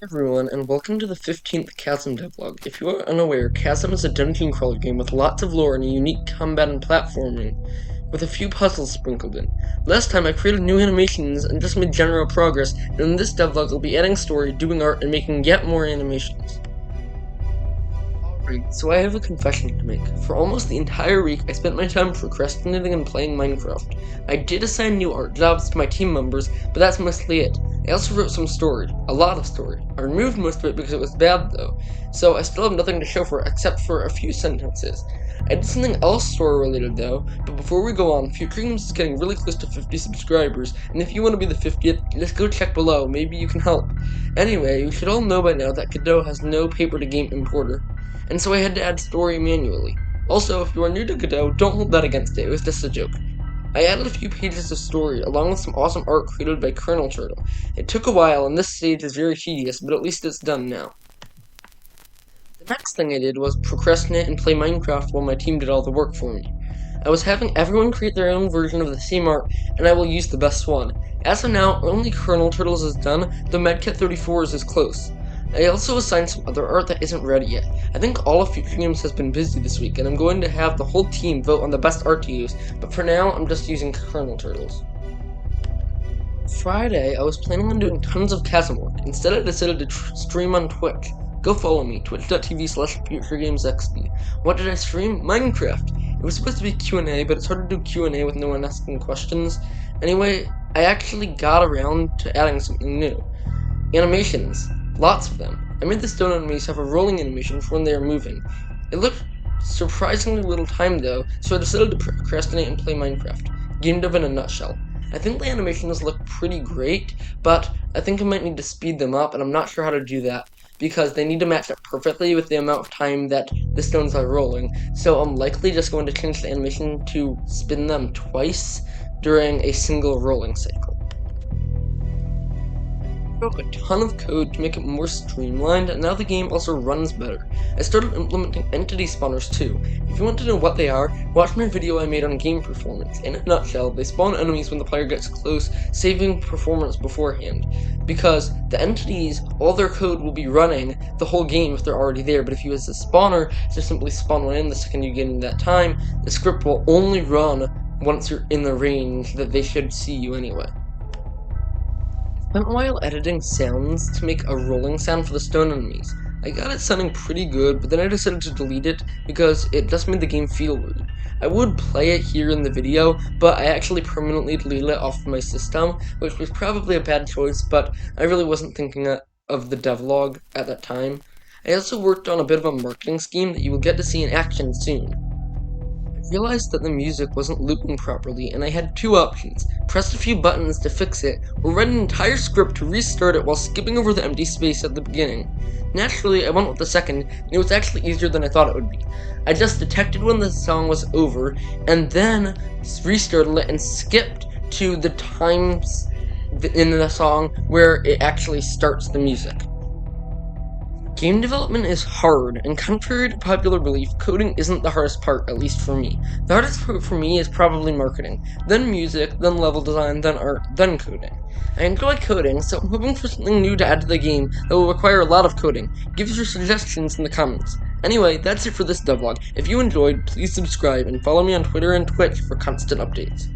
Everyone, and welcome to the 15th Chasm devlog. If you are unaware, Chasm is a dungeon crawler game with lots of lore and a unique combat and platforming, with a few puzzles sprinkled in. Last time I created new animations and just made general progress, and in this devlog I'll be adding story, doing art, and making yet more animations. Alright, so I have a confession to make. For almost the entire week, I spent my time procrastinating and playing Minecraft. I did assign new art jobs to my team members, but that's mostly it. I also wrote some story, a lot of story. I removed most of it because it was bad though, so I still have nothing to show for it except for a few sentences. I did something else story related though, but before we go on, Future Games is getting really close to 50 subscribers, and if you want to be the 50th, just go check below, maybe you can help. Anyway, you should all know by now that Godot has no paper-to-game importer, and so I had to add story manually. Also, if you are new to Godot, don't hold that against it was just a joke. I added a few pages of story, along with some awesome art created by Turtle. It took a while, and this stage is very tedious, but at least it's done now. The next thing I did was procrastinate and play Minecraft while my team did all the work for me. I was having everyone create their own version of the same art, and I will use the best one. As of now, only Turtles is done, though Medcat34's is close. I also assigned some other art that isn't ready yet. I think all of Future Games has been busy this week, and I'm going to have the whole team vote on the best art to use, but for now, I'm just using Turtles. Friday, I was planning on doing tons of Chasm work. Instead, I decided to stream on Twitch. Go follow me, twitch.tv/futuregamesxp. What did I stream? Minecraft! It was supposed to be Q&A, but it's hard to do Q&A with no one asking questions. Anyway, I actually got around to adding something new. Animations. Lots of them. I made the stone enemies have a rolling animation for when they are moving. It looked surprisingly little time though, so I decided to procrastinate and play Minecraft. Gamedev in a nutshell. I think the animations look pretty great, but I think I might need to speed them up, and I'm not sure how to do that, because they need to match up perfectly with the amount of time that the stones are rolling, so I'm likely just going to change the animation to spin them twice during a single rolling cycle. I wrote a ton of code to make it more streamlined, and now the game also runs better. I started implementing entity spawners too. If you want to know what they are, watch my video I made on game performance. In a nutshell, they spawn enemies when the player gets close, saving performance beforehand. Because the entities, all their code will be running the whole game if they're already there, but if you use a spawner, just simply spawn one in the second you get in that time, the script will only run once you're in the range that they should see you anyway. I spent a while editing sounds to make a rolling sound for the stone enemies. I got it sounding pretty good, but then I decided to delete it because it just made the game feel weird. I would play it here in the video, but I actually permanently deleted it off of my system, which was probably a bad choice, but I really wasn't thinking of the devlog at that time. I also worked on a bit of a marketing scheme that you will get to see in action soon. I realized that the music wasn't looping properly, and I had two options: press a few buttons to fix it, or write an entire script to restart it while skipping over the empty space at the beginning. Naturally, I went with the second, and it was actually easier than I thought it would be. I just detected when the song was over, and then restarted it and skipped to the times in the song where it actually starts the music. Game development is hard, and contrary to popular belief, coding isn't the hardest part, at least for me. The hardest part for me is probably marketing, then music, then level design, then art, then coding. I enjoy coding, so I'm hoping for something new to add to the game that will require a lot of coding. Give your suggestions in the comments. Anyway, that's it for this devlog. If you enjoyed, please subscribe, and follow me on Twitter and Twitch for constant updates.